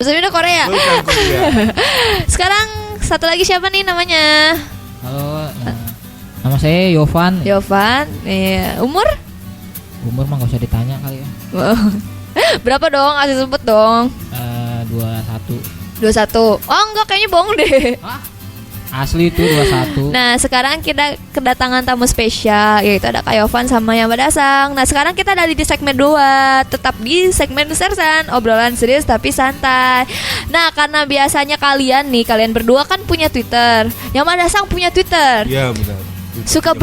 Sebelumnya udah Korea. Bukan Korea. Sekarang satu lagi siapa nih namanya? Halo, nama saya Yovan. Yovan. Iya. Umur? Umur mah gak usah ditanya kali ya. Berapa dong? Kasih sebut dong. 21. 21. Oh enggak, kayaknya bohong deh. Hah? Asli itu 21. Nah sekarang kita kedatangan tamu spesial, yaitu ada Kak Yovan sama yang Badasang. Nah sekarang kita ada di segmen 2. Tetap di segmen Sersan, obrolan serius tapi santai. Nah karena biasanya kalian berdua kan punya Twitter, yang Badasang punya Twitter. Iya benar. Suka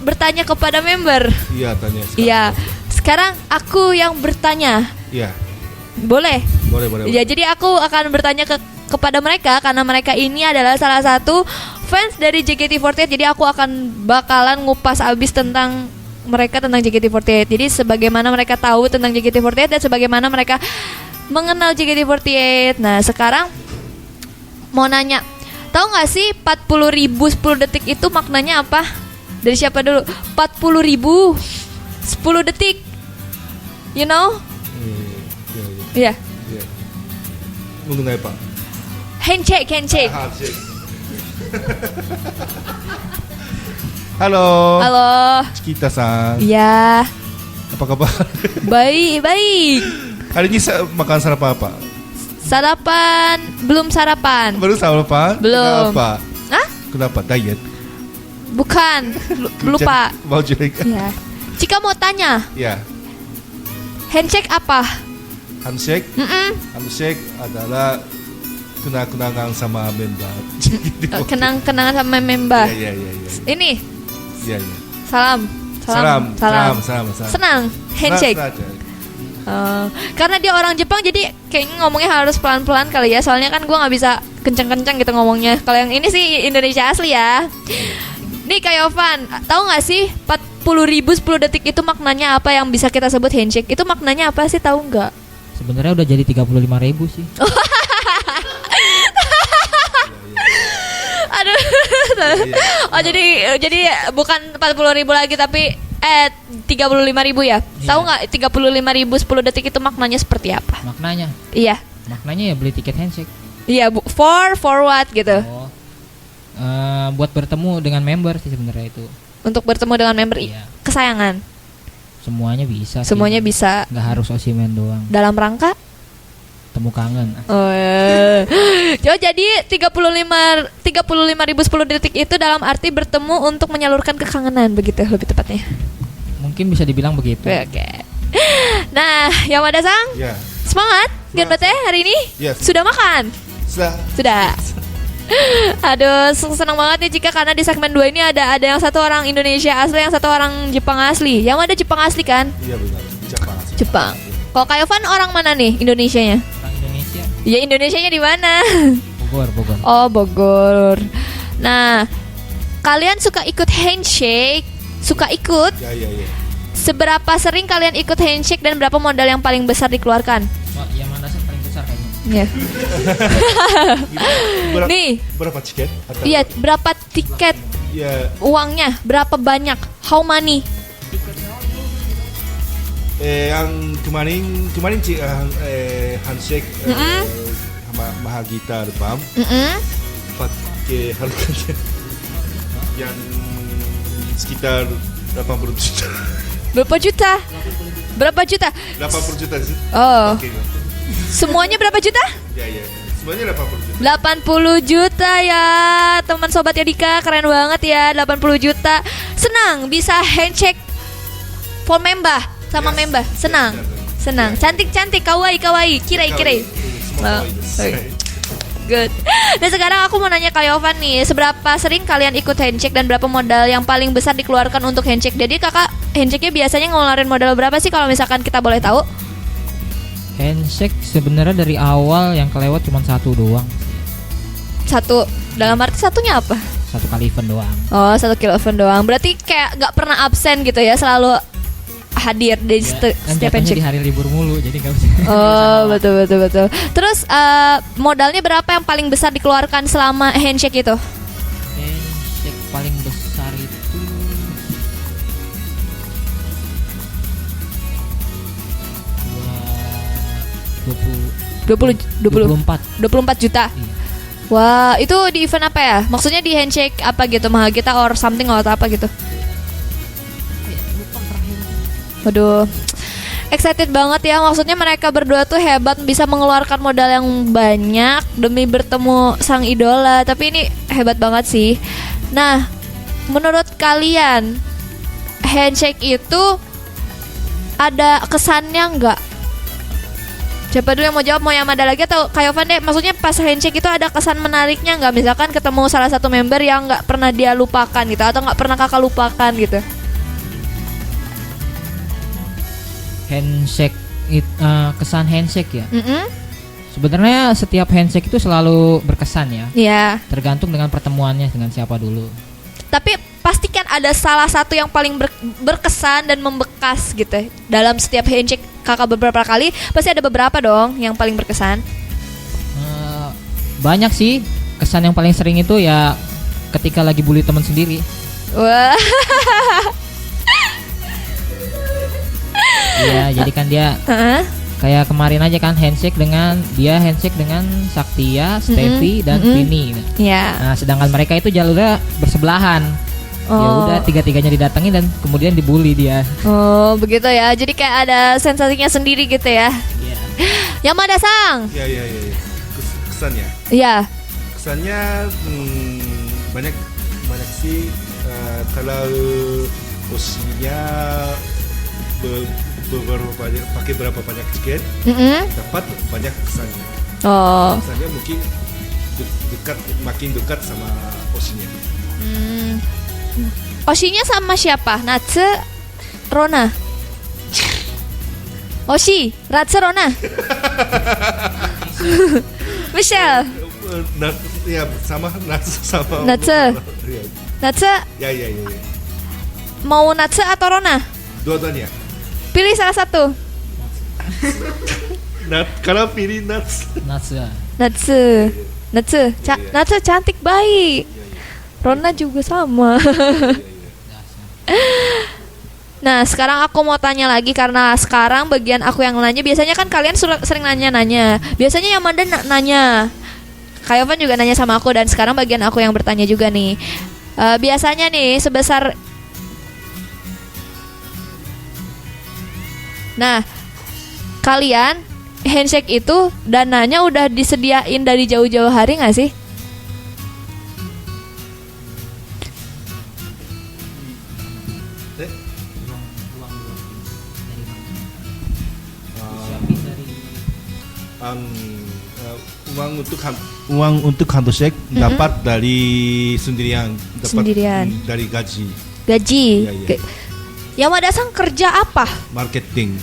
bertanya kepada member. Iya tanya. Iya. Sekarang aku yang bertanya. Iya. Boleh? Boleh. Ya jadi aku akan bertanya kepada mereka karena mereka ini adalah salah satu fans dari JKT48. Jadi aku akan bakalan ngupas abis tentang mereka, tentang JKT48. Jadi sebagaimana mereka tahu tentang JKT48 dan sebagaimana mereka mengenal JKT48. Nah sekarang mau nanya, tahu nggak sih 40.000 10 detik itu maknanya apa? Dari siapa dulu? 40.000 10 detik. You know? Iya. Mengenai Pak. Handshake. Halo. Halo. Cikita-san. Iya. Apa kabar? Baik. Hari ini makan sarapan apa? Sarapan, belum sarapan. Baru sarapan? Belum. Kenapa? Hah? Kenapa? Diet? Bukan. Lupa. Mau jelek? Iya. Cika mau tanya, Ya. handshake apa? Handshake? Handshake adalah kenang-kenangan sama member. Kenang-kenangan sama member. Iya. Ini Iya. salam. Senang handshake. Karena dia orang Jepang jadi kayaknya ngomongnya harus pelan-pelan kali ya. Soalnya kan gue nggak bisa kenceng-kenceng gitu ngomongnya. Kalau yang ini sih Indonesia asli ya. Nih Kak Yovan, tahu nggak sih 40.000 10 detik itu maknanya apa yang bisa kita sebut handshake? Itu maknanya apa sih, tahu nggak? Sebenarnya udah jadi 35.000 sih. Aduh. Oh jadi bukan 40.000 lagi tapi 35.000 ya. Tahu nggak 35.000 10 detik itu maknanya seperti apa? Maknanya? Iya. Maknanya ya beli tiket handshake. Iya, for what gitu. Buat bertemu dengan member sih sebenarnya itu. Untuk bertemu dengan member kesayangan. Semuanya bisa. Semuanya bisa. Nggak harus Osimhen doang. Dalam rangka temu kangen. Jadi 35.000 10 detik itu dalam arti bertemu untuk menyalurkan kekangenan, begitu lebih tepatnya. Mungkin bisa dibilang begitu. Oke. Nah, yang ada Sang? Ya. Semangat Genbate hari ini? Yes. Sudah makan? Sudah. Aduh, senang banget nih Cika karena di segmen 2 ini ada yang satu orang Indonesia asli, yang satu orang Jepang asli. Yang ada Jepang asli kan? Iya benar, Jepang. Kalau Kak Yovan orang mana nih Indonesianya? Orang Indonesia. Ya Indonesianya di mana? Bogor. Oh, Bogor. Nah, kalian suka ikut handshake? Suka ikut? Ya. Seberapa sering kalian ikut handshake dan berapa modal yang paling besar dikeluarkan? Yang mana sih paling besar kayaknya? Ya. Nih. Berapa tiket? Iya, berapa tiket? Ya. Uangnya berapa banyak? How money? Yang kemarin handshake sama Mahagita Bam. Pakai harganya yang sekitar 80 juta. Berapa juta? 80 juta sih. Oh. Semuanya berapa juta? Ya. Semuanya 80 juta. 80 juta ya, teman sobat Yadika, keren banget ya, 80 juta. Senang bisa handshake for member sama member. Senang. Cantik, kawaii, kirai. Good. Dan sekarang aku mau nanya Kak Yovan nih, seberapa sering kalian ikut handshake dan berapa modal yang paling besar dikeluarkan untuk handshake? Jadi kakak handshake-nya biasanya ngeluarin modal berapa sih kalau misalkan kita boleh tahu? Handshake sebenarnya dari awal yang kelewat cuma satu doang. Satu, dalam arti satunya apa? Satu kali event doang. Oh, 1 kilo event doang. Berarti kayak gak pernah absen gitu ya, selalu hadir di setiap handshake. Di hari libur mulu, jadi gak bisa. Oh, betul. Terus modalnya berapa yang paling besar dikeluarkan selama handshake itu? Handshake paling besar itu 20 20 24. 24 juta. Iya. Wah, itu di event apa ya? Maksudnya di handshake apa gitu, Mahagita or something atau apa gitu? Waduh, excited banget ya. Maksudnya mereka berdua tuh hebat, bisa mengeluarkan modal yang banyak demi bertemu sang idola. Tapi ini hebat banget sih. Nah, menurut kalian handshake itu ada kesannya nggak? Siapa dulu yang mau jawab? Mau Yamada lagi atau Kayovan deh? Maksudnya pas handshake itu ada kesan menariknya nggak? Misalkan ketemu salah satu member yang nggak pernah dia lupakan gitu, atau nggak pernah kakak lupakan gitu. Handshake kesan handshake ya. Mm-mm. Sebenarnya setiap handshake itu selalu berkesan ya. Iya. Tergantung dengan pertemuannya dengan siapa dulu. Tapi pastikan ada salah satu yang paling berkesan dan membekas gitu. Dalam setiap handshake kakak beberapa kali, pasti ada beberapa dong yang paling berkesan. Banyak sih. Kesan yang paling sering itu ya ketika lagi bully teman sendiri. Wah. Iya, jadi kan dia kayak kemarin aja kan handshake dengan Saktia, Steffi dan Vini. Iya. Nah, sedangkan mereka itu jalurnya bersebelahan. Ya Oh. udah tiga-tiganya didatengin dan kemudian dibully dia. Oh, begitu ya. Jadi kayak ada sensasinya sendiri gitu ya. Iya. Yamada-sang. Ya. Kesannya. Iya. Kesannya banyak sih. Kalau Oshinya pakai berapa banyak tiket, dapat banyak kesannya. Oh. Kesannya mungkin makin dekat sama Oshinya. Oshinya sama siapa? Natsu, Rona. Oshi, Natsu, Rona. Michelle. Ya sama sama. Natsu. Ya. Natsu, Ya. mau Natsu atau Rona? Dua-duanya. Pilih salah satu. Kalau pilih Nats. Natsu. Natsu cantik baik. Rona juga sama. Nah, sekarang aku mau tanya lagi karena sekarang bagian aku yang nanya. Biasanya kan kalian sering nanya-nanya. Biasanya Yamada nanya. Kayovan juga nanya sama aku dan sekarang bagian aku yang bertanya juga nih. Biasanya nih sebesar. Nah, kalian handshake itu dananya udah disediain dari jauh-jauh hari nggak sih? Uang untuk handshake dapat dari sendirian, dari gaji. Gaji. Iya. Yamada-san kerja apa? Marketing.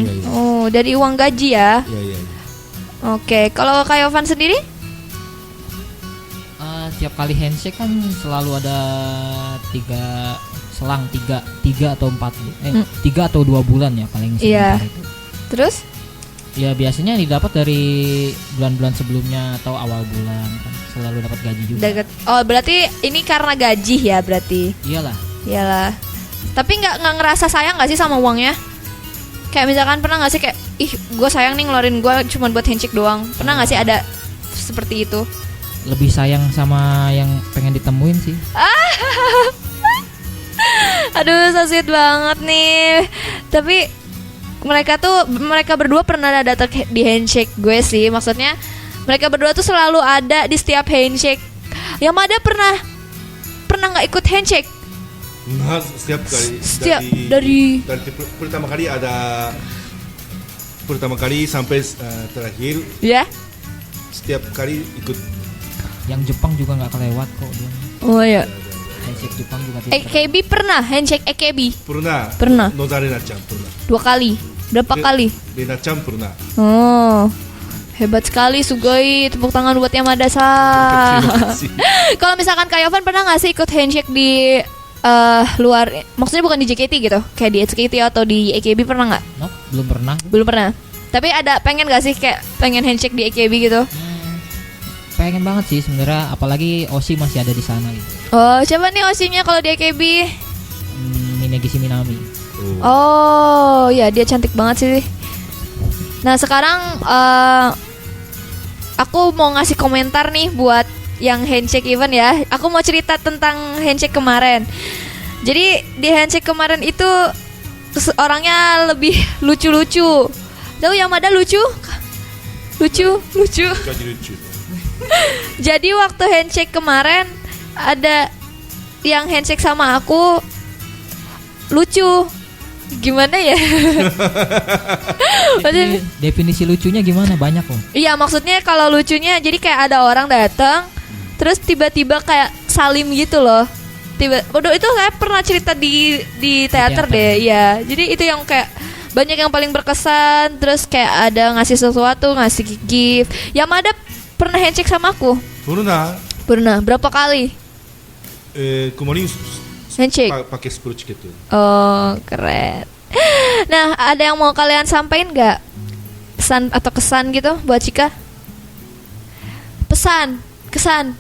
Iya. Oh, dari uang gaji ya. Iya. Oke, kalau Kayovan sendiri? Tiap kali handshake kan selalu ada selang 3 atau 4 3 atau 2 bulan ya paling sebentar itu. Terus? Ya biasanya didapat dari bulan-bulan sebelumnya atau awal bulan kan selalu dapat gaji juga. Oh, berarti ini karena gaji ya berarti? Iyalah. Tapi nggak ngerasa sayang nggak sih sama uangnya? Kayak misalkan pernah nggak sih kayak gue sayang nih ngeluarin gue cuma buat handshake doang. Pernah nggak sih ada seperti itu? Lebih sayang sama yang pengen ditemuin sih. Aduh, so sweet banget nih. Tapi mereka berdua pernah datang di handshake gue sih. Maksudnya mereka berdua tuh selalu ada di setiap handshake. Yamada pernah nggak ikut handshake? Nah, setiap kali dari pertama kali sampai terakhir. Ya. Setiap kali ikut. Yang Jepang juga nggak kelewat kok dia. Oh iya. Handshake Jepang juga tidak. AKB pernah handshake AKB? Pernah. Nozare-chan pernah. 2 kali. Berapa kali? Rina-chan pernah. Oh. Hebat sekali, sugoi. Tepuk tangan buat Yamada-san. Kalau misalkan Kayovan pernah nggak sih ikut handshake di luar, maksudnya bukan di JKT gitu, kayak di SKT atau di AKB pernah nggak? Nope, belum pernah. Tapi ada pengen nggak sih kayak pengen handshake di AKB gitu? Pengen banget sih sebenarnya, apalagi Oshi masih ada di sana gitu. Oh, siapa nih Oshinya kalau di AKB? Minegisi Minami. Oh, ya dia cantik banget sih. Nah sekarang aku mau ngasih komentar nih buat yang handshake event ya. Aku mau cerita tentang handshake kemarin. Jadi di handshake kemarin itu orangnya lebih lucu-lucu. Tahu Yamada lucu? Lucu. Jadi lucu. Jadi waktu handshake kemarin ada yang handshake sama aku lucu. Gimana ya? Definisi lucunya gimana? Banyak loh. Iya, maksudnya kalau lucunya jadi kayak ada orang datang terus tiba-tiba kayak salim gitu loh. Waduh, itu saya pernah cerita di teater deh. Iya. Jadi itu yang kayak banyak yang paling berkesan. Terus kayak ada ngasih sesuatu, ngasih gift. Yamada pernah handshake sama aku? Pernah. Berapa kali? Kemarin handshake pakai 10 tiket tuh. Oh, keren. Nah, ada yang mau kalian sampaikan nggak? Pesan atau kesan gitu buat Cika? Kesan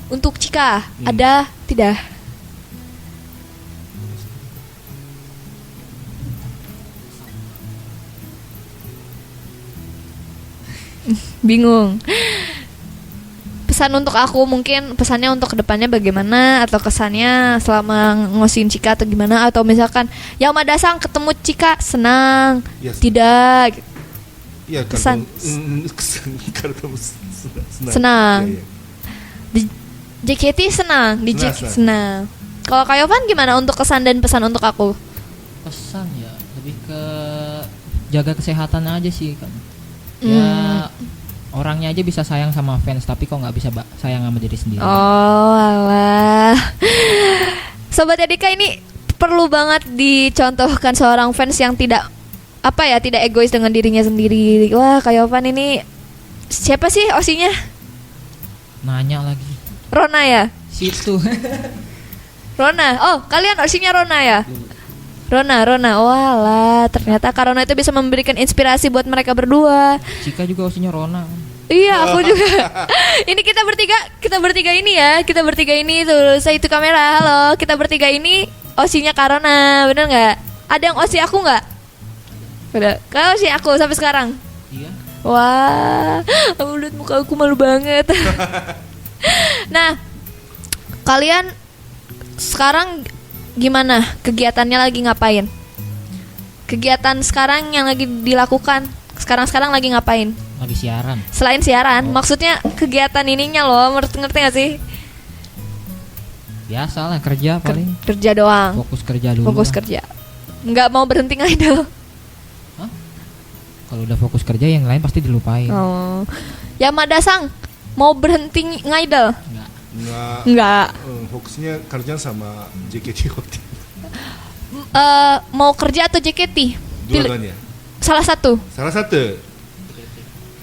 untuk Cika ada tidak? Bingung. Pesan untuk aku, mungkin pesannya untuk kedepannya bagaimana, atau kesannya selama ngosin Cika atau gimana, atau misalkan Yamada-san ketemu Cika senang, tidak gitu. Iya, kesan senang. Ya. Di JKT senang, di JKT senang. Kalau Kak Yovan gimana untuk kesan dan pesan untuk aku? Pesan ya lebih ke jaga kesehatan aja sih kan. Ya orangnya aja bisa sayang sama fans, tapi kok nggak bisa sayang sama diri sendiri. Oh alah. Sobat Yadika, ini perlu banget dicontohkan seorang fans yang tidak tidak egois dengan dirinya sendiri. Wah, Kak Yovan ini siapa sih osinya? Nanya lagi. Rona ya? Situ. Rona. Oh, kalian osinya Rona ya? Rona. Walah, ternyata Kak Rona itu bisa memberikan inspirasi buat mereka berdua. Cika juga osinya Rona. Iya, aku juga. Ini kita bertiga ini ya. Kita bertiga ini tuh, saya itu kamera. Halo, kita bertiga ini osinya Kak Rona, bener nggak? Ada yang osi aku nggak? Udah, kau osi aku sampai sekarang. Iya. Wah, aku lihat muka aku malu banget. Nah, kalian sekarang gimana? Kegiatannya lagi ngapain? Kegiatan sekarang yang lagi dilakukan sekarang lagi ngapain? Lagi siaran. Selain siaran, maksudnya kegiatan ininya loh, ngerti gak sih? Biasa lah, kerja paling. Kerja doang. Fokus kerja dulu. Kerja. Nggak mau berhenti ngidol. Kalau udah fokus kerja, yang lain pasti dilupain. Oh. Yamada-san mau berhenti ngidol? Enggak. Fokusnya kerja sama JKT48. Mau kerja atau JKT? Dua-duanya. Salah satu.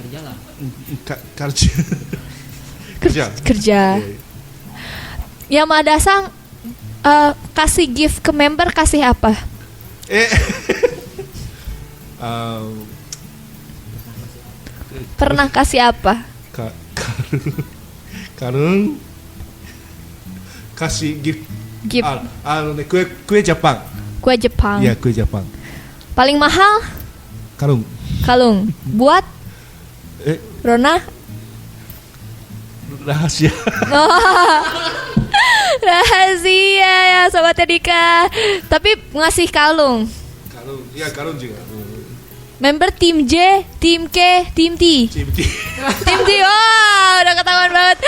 Kerja lah. Kerja. Yamada-san kasih gift ke member, kasih apa? Pernah kasih apa? Karung kasih gift. Kue Jepang. Iya, kue Jepang. Paling mahal? Kalung. Buat? Rona? Rahasia. Rahasia ya Sobat Yadika. Tapi ngasih kalung. Iya, kalung juga. Member tim J, tim K, tim T. Tim T, wow, udah ketahuan banget.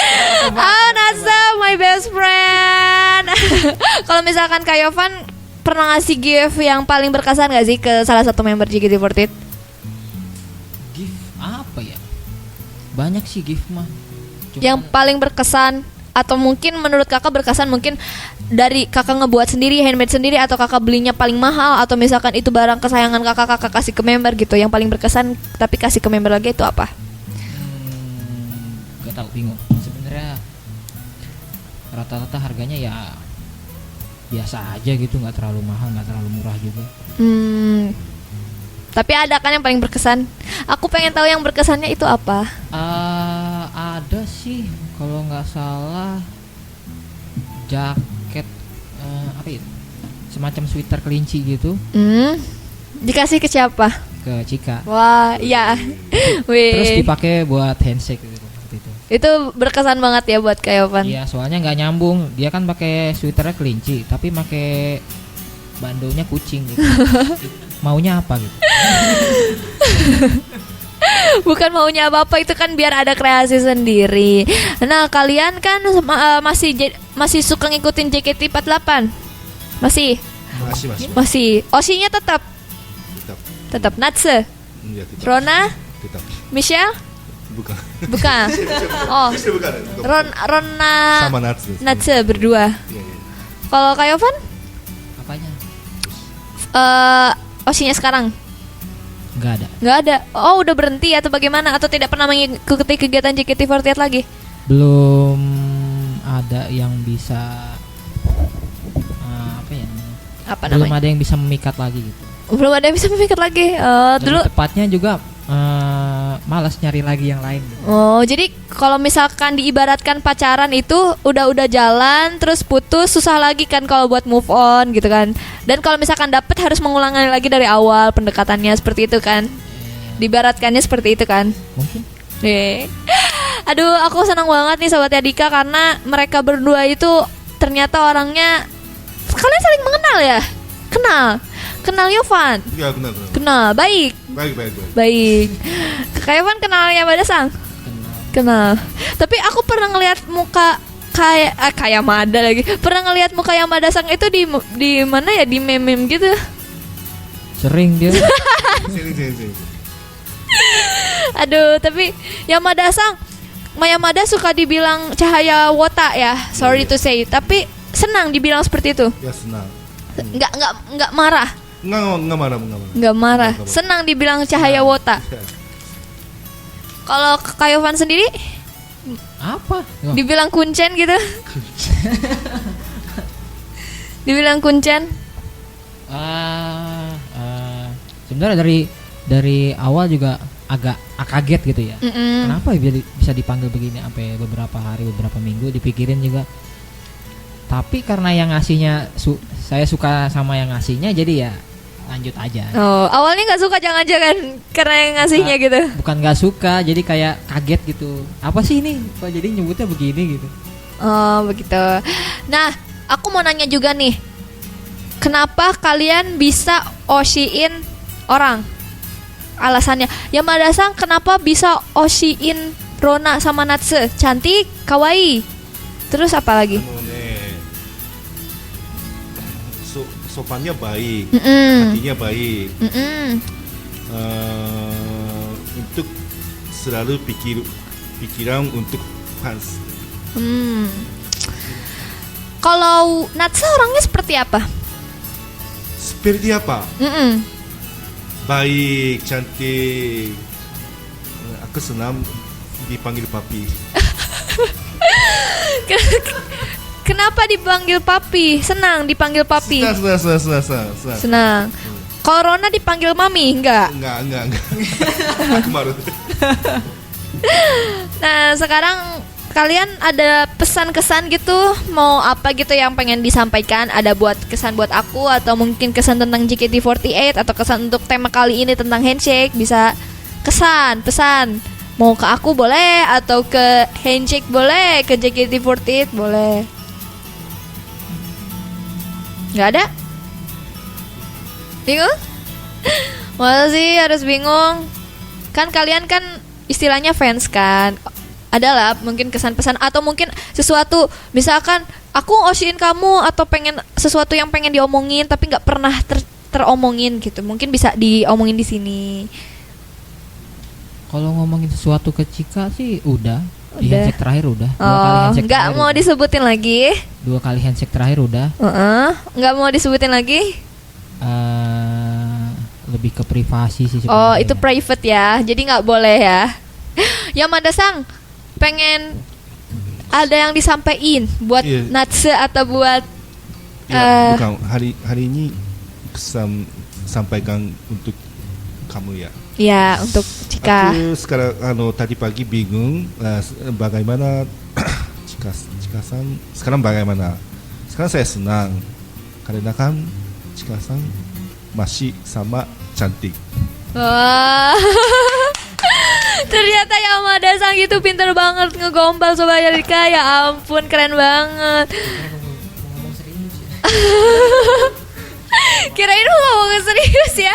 Nasa, my best friend. Kalau misalkan Kak Yovan pernah ngasih gift yang paling berkesan gak sih ke salah satu member JKT48? Gift apa ya? Banyak sih gift mah. Yang paling berkesan, atau mungkin menurut kakak berkesan, mungkin dari kakak ngebuat sendiri, handmade sendiri, atau kakak belinya paling mahal, atau misalkan itu barang kesayangan kakak kasih ke member gitu, yang paling berkesan tapi kasih ke member lagi itu apa? Gak tau, bingung. Sebenarnya rata-rata harganya ya biasa aja gitu, nggak terlalu mahal, nggak terlalu murah juga. Tapi ada kan yang paling berkesan? Aku pengen tahu yang berkesannya itu apa? Ada sih, kalau nggak salah jaket apa ya? Semacam sweater kelinci gitu. Dikasih ke siapa? ke Cika. Wah, iya. Terus Wih. dipakai buat handshake gitu, seperti itu. Itu berkesan banget ya buat Kak Yovan. Iya, soalnya nggak nyambung. Dia kan pakai sweaternya kelinci, tapi pakai bandonya kucing gitu. Maunya apa gitu? Bukan maunya apa-apa, itu kan biar ada kreasi sendiri. Nah, kalian kan masih suka ngikutin JKT48? Masih? Masih. Masih. Osinya tetap Tetap. Natse. Ya, tetap. Rona, Tetap. Michelle? Bukan. Bukan. Oh, Bukan. Rona Sama Natsu. Natse berdua. Iya. Kalau Kak Yovan? Apanya? Osinya sekarang? Nggak ada. Nggak ada. Oh, udah berhenti atau bagaimana? Atau tidak pernah mengikuti kegiatan JKT48 lagi? Belum ada yang bisa apa ya namanya? Apa Belum namanya? ada yang bisa memikat lagi gitu. Belum ada yang bisa memikat lagi. Dan Dulu. tepatnya juga malas nyari lagi yang lain gitu. Oh, jadi kalau misalkan diibaratkan pacaran itu udah jalan terus putus, susah lagi kan kalau buat move on gitu kan. Dan kalau misalkan dapet harus mengulangi lagi dari awal pendekatannya, seperti itu kan. Diibaratkannya seperti itu kan. Mungkin. Aduh, aku senang banget nih Sobat Yadika karena mereka berdua itu ternyata orangnya, kalian saling mengenal ya? Kenal Yovan? Ya, kenal. Kenal, baik. Baik. Kak Yovan kenal Yamada Sang? Kenal. Tapi aku pernah ngelihat muka kayak Mada lagi. Pernah ngelihat muka Yamada Sang itu di mana ya, di meme gitu. Sering dia. Sini. Aduh, tapi Yamada Sang, Yamada suka dibilang cahaya wota ya. Sorry to say, tapi senang dibilang seperti itu. Ya, senang. Enggak marah. Enggak marah. Enggak marah. Senang dibilang cahaya wota. Kalau Kak Yovan sendiri Apa? dibilang kuncen gitu. Dibilang kuncen. Sebenarnya dari awal juga agak kaget gitu ya. Kenapa bisa dipanggil begini sampai beberapa hari, beberapa minggu dipikirin juga. Tapi karena yang ngasihnya saya suka sama yang ngasihnya, jadi ya lanjut aja. Oh, awalnya nggak suka jangan-jangan karena yang ngasihnya gitu. Bukan nggak suka, jadi kayak kaget gitu. Apa sih ini? Kok jadi nyebutnya begini gitu? Oh, begitu. Nah, aku mau nanya juga nih. Kenapa kalian bisa oshiin orang? Alasannya. Yamada Sang kenapa bisa oshiin Rona sama Natsu? Cantik, kawaii. Terus apa lagi? Sopannya baik, Mm-mm. hatinya baik. Mm-mm. Untuk selalu pikiran untuk fans. Kalau Natsu orangnya seperti apa? Seperti apa? Mm-mm. Baik, cantik. Aku senang dipanggil papi. Kenapa dipanggil papi? Senang dipanggil papi. Senang. Senang. Kalau Rona dipanggil mami, enggak? Enggak. Aku malu. Nah, sekarang kalian ada pesan-kesan gitu, mau apa gitu yang pengen disampaikan? Ada buat kesan buat aku, atau mungkin kesan tentang JKT48, atau kesan untuk tema kali ini tentang handshake? Bisa kesan, pesan. Mau ke aku boleh, atau ke handshake boleh, ke JKT48 boleh. Gak ada? Bingung? Masa sih harus bingung? Kan kalian kan istilahnya fans kan. Adalah mungkin kesan pesan atau mungkin sesuatu, misalkan aku oshiin kamu, atau pengen sesuatu yang pengen diomongin tapi nggak pernah teromongin gitu, mungkin bisa diomongin di sini. Kalau ngomongin sesuatu ke Cika sih udah. Di Udah. handshake terakhir udah. 2 kali Oh, handshake nggak terakhir mau udah. disebutin lagi? 2 kali handshake terakhir udah. Nggak mau disebutin lagi? Lebih ke privasi sih Oh, sebenarnya. itu private ya, jadi nggak boleh ya. Yamada Sang pengen ada yang disampaikan buat Iya. Natsu atau buat Ya, bukan hari ini sampaikan untuk kamu ya. ya untuk Cika. Aku sekarang tadi pagi bingung bagaimana Cika-san sekarang bagaimana. Sekarang saya senang karena kan Cika-san masih sama cantik. Wah. Ternyata Yamada Sang itu pintar banget ngegombal Sobat Yarika. Ya ampun, keren banget. Kirain mau ngomong serius ya.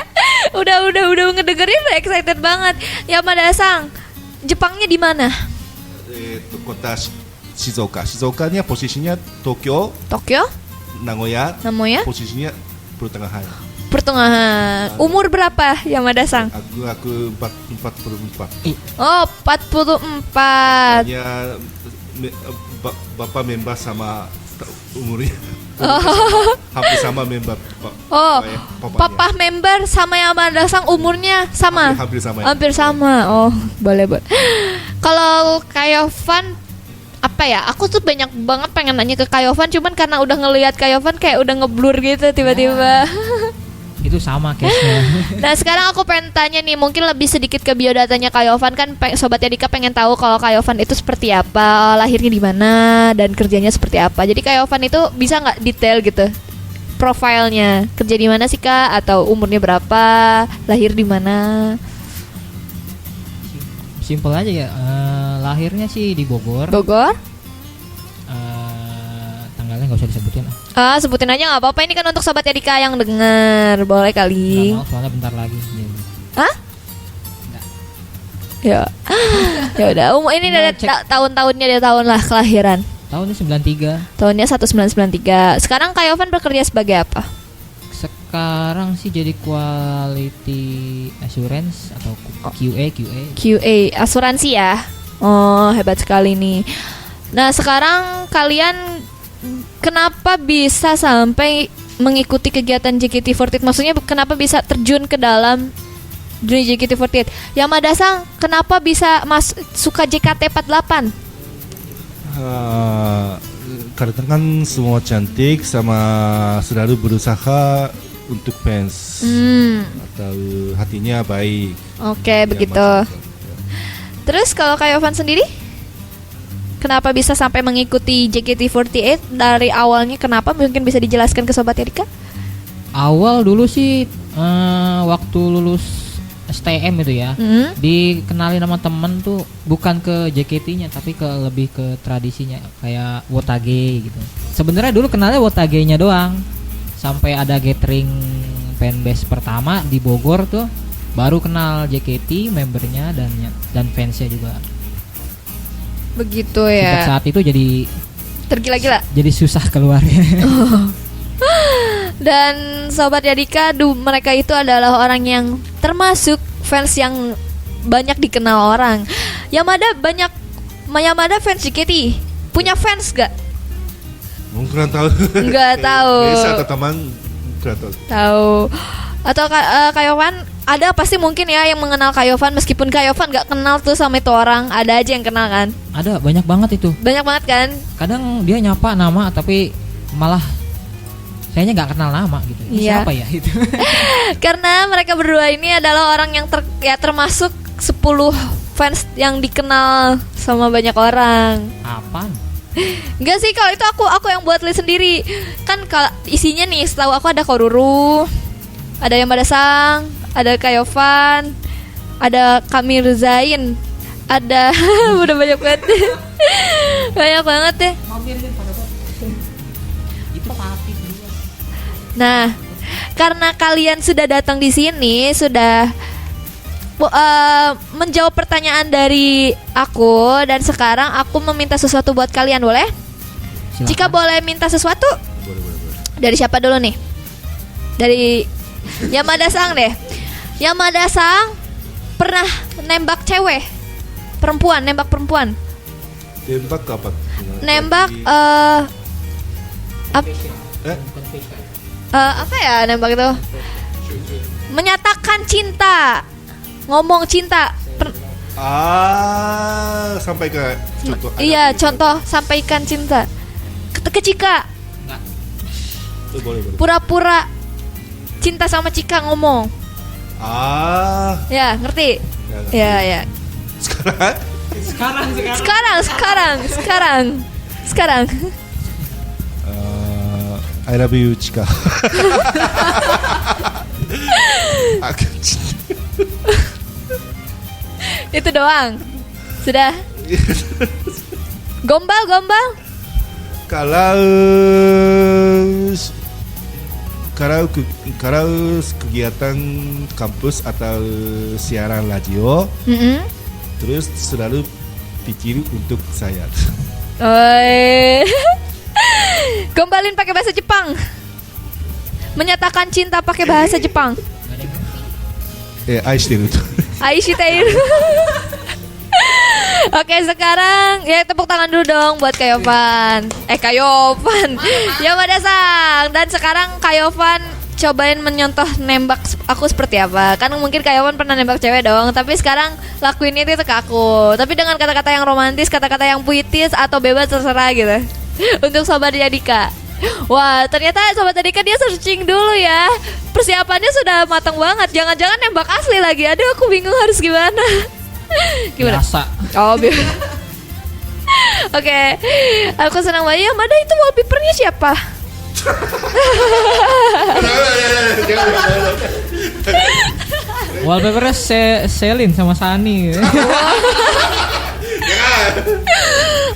Udah ngedengerin udah excited banget. Yamada Sang, Jepangnya di mana? Kota Shizuoka. Shizuoka-nya posisinya Tokyo, Tokyo, Nagoya, Nagoya, posisinya pertengahan. pertengahan. Umur berapa Yamada Sang? Aku 44. Oh, 44. Hanya bapak member sama umurnya. Hampir sama member. Oh, papa member sama Yamada Sang umurnya sama. Hampir sama. Hampir sama. Oh, boleh. Kalau Kayovan apa ya? Aku tuh banyak banget pengen nanya ke Kayovan, cuman karena udah ngelihat Kayovan kayak udah ngeblur gitu tiba-tiba. Itu sama case-nya. Nah sekarang aku pengen tanya nih, mungkin lebih sedikit ke biodatanya Kayovan. Kan Sobat Yadika pengen tahu kalau Kayovan itu seperti apa, lahirnya di mana, dan kerjanya seperti apa. Jadi Kayovan itu bisa nggak detail gitu profilnya, kerja di mana sih Kak, atau umurnya berapa, lahir di mana? Simpel aja ya. Lahirnya sih di Bogor. Bogor? Tanggalnya nggak usah disebutin. Sebutin aja nggak apa-apa. Ini kan untuk Sobat Yadika yang denger, boleh kali. Nggak mau, soalnya bentar lagi. Hah? Ya, ya udah. Ini Nah, dari tahun-tahunnya dari tahun lah kelahiran. Tahunnya 93. Tahunnya 1993. Sekarang Kayovan bekerja sebagai apa? Sekarang sih jadi quality assurance atau QA. QA, asuransi ya. Oh, hebat sekali nih. Nah, sekarang kalian kenapa bisa sampai mengikuti kegiatan JKT48? Maksudnya kenapa bisa terjun ke dalam dunia JKT48? Yamada Sang, kenapa bisa suka JKT48? Karena kan semua cantik sama selalu berusaha untuk fans atau hatinya baik. Oke, begitu. Terus kalau Kayovan sendiri, kenapa bisa sampai mengikuti JKT48 dari awalnya? Kenapa? Mungkin bisa dijelaskan ke Sobat Erika? Awal dulu sih waktu lulus STM itu ya, dikenalin sama temen tuh bukan ke JKT-nya tapi lebih ke tradisinya kayak Wotage gitu. Sebenarnya dulu kenalnya Wotage-nya doang, sampai ada gathering fanbase pertama di Bogor tuh baru kenal JKT membernya dan fansnya juga. Begitu Sejak ya. saat itu jadi tergila-gila. Jadi susah keluarnya. Dan Sobat Yadika, mereka itu adalah orang yang termasuk fans yang banyak dikenal orang. Yamada fans JKT. Punya fans gak? Mungkin tahu. Nggak tahu. Bisa atau teman nggak tahu. Tahu. Atau Kayovan ada pasti mungkin ya yang mengenal Kayovan, meskipun Kayovan gak kenal tuh sama itu orang, ada aja yang kenal kan? Ada banyak banget itu. Banyak banget kan? Kadang dia nyapa nama tapi malah kayaknya nggak kenal nama gitu. Ini Iya. siapa ya itu? Karena mereka berdua ini adalah orang yang termasuk 10 fans yang dikenal sama banyak orang. Apaan? Enggak sih, kalau itu aku yang buat list sendiri. Kan kalau isinya nih, setahu aku ada Koruru, ada Yamada Sang, ada Kayovan, ada Kamil Zain, ada udah banyak banget. Banyak banget deh. Itu Pati. Nah, karena kalian sudah datang di sini, sudah menjawab pertanyaan dari aku, dan sekarang aku meminta sesuatu buat kalian, boleh? Silakan. Jika boleh minta sesuatu, Boleh. dari siapa dulu nih? Dari Yamada Sang deh. Yamada Sang pernah nembak cewek, nembak perempuan. Tembak apa? Nembak apa ya nembak itu? Menyatakan cinta, ngomong cinta. Sampai ke contoh. Iya, contoh sampaikan cinta. Ke Cika. Boleh. Pura-pura cinta sama Cika, ngomong. Ya, ngerti? Ya. Sekarang. I love you, Chika. Aku Itu doang. Sudah. Gombal. Kalau kalau kegiatan kampus atau siaran radio, terus selalu pikir untuk saya. Oi. Gombalin pakai bahasa Jepang. Menyatakan cinta pakai bahasa Jepang. Aishiteru. Aishiteru. Oke, sekarang ya tepuk tangan dulu dong buat Kayovan. Kayovan. Yamada-san. Dan sekarang Kayovan cobain menyontoh nembak aku seperti apa. Kan mungkin Kayovan pernah nembak cewek dong, tapi sekarang lakuin itu ke aku. Tapi dengan kata-kata yang romantis, kata-kata yang puitis atau bebas terserah gitu. Untuk Sobat Yadika. Wah, ternyata Sobat Yadika dia searching dulu ya. Persiapannya sudah matang banget. Jangan-jangan nembak asli lagi. Aduh, aku bingung harus gimana. Gimana? Biasa. Oh, Oke, aku senang banget. Yamada itu wallpapernya siapa? Wallpapernya Selin sama Sani.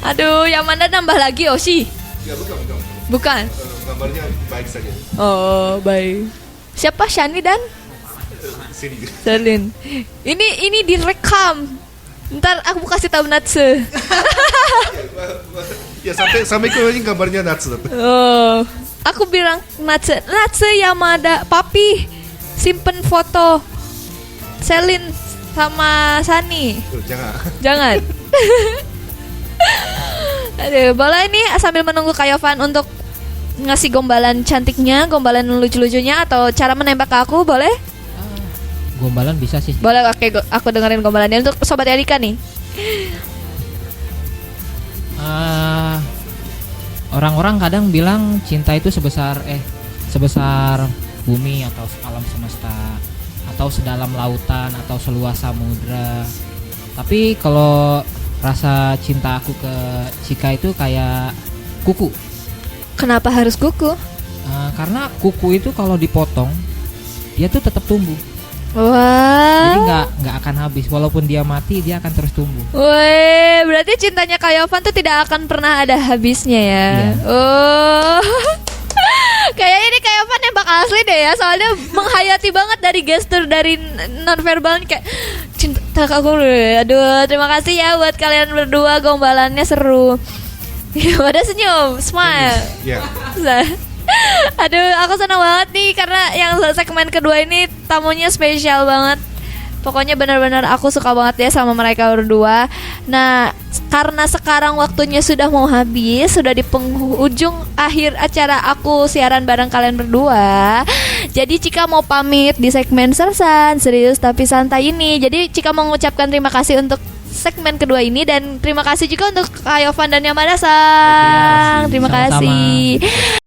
Aduh, Yamada nambah lagi Oshi. Ya, bukan. Bukan. Gambarnya baik saja. Oh, baik. Siapa Shani dan Selin? Ini direkam. Ntar aku kasih tahu Natsu. Ya sampai ke ini gambarnya Natsu. Oh, aku bilang Natsu Yamada, papi simpen foto Selin sama Sani. Jangan. Aduh, boleh nih sambil menunggu Kayovan untuk ngasih gombalan cantiknya, gombalan lucu-lucunya atau cara menembak aku, boleh? Gombalan bisa sih. Boleh, oke, aku dengerin gombalannya untuk Sobat Yadika nih. Orang-orang kadang bilang cinta itu sebesar bumi atau alam semesta atau sedalam lautan atau seluas samudra. Tapi kalau rasa cinta aku ke Chika itu kayak kuku. Kenapa harus kuku? Karena kuku itu kalau dipotong dia tuh tetap tumbuh. Wah. Jadi nggak akan habis, walaupun dia mati dia akan terus tumbuh. Wih, berarti cintanya Kayovan tuh tidak akan pernah ada habisnya ya. Iya. Oh. Kayaknya ini Kayovan nembak asli deh ya, soalnya menghayati banget dari gestur dari nonverbal kayak cinta aku. Aduh, terima kasih ya buat kalian berdua, gombalannya seru. Ada senyum, smile. Ya. Aduh, aku senang banget nih karena yang segmen kedua ini tamunya spesial banget. Pokoknya benar-benar aku suka banget ya sama mereka berdua. Nah, karena sekarang waktunya sudah mau habis, sudah di penghujung akhir acara aku siaran bareng kalian berdua. Jadi Cika mau pamit di segmen Sersan Serius Tapi Santai ini. Jadi Cika mau mengucapkan terima kasih untuk segmen kedua ini dan terima kasih juga untuk Kayovan dan Yamada-san. Terima Sama-sama. kasih.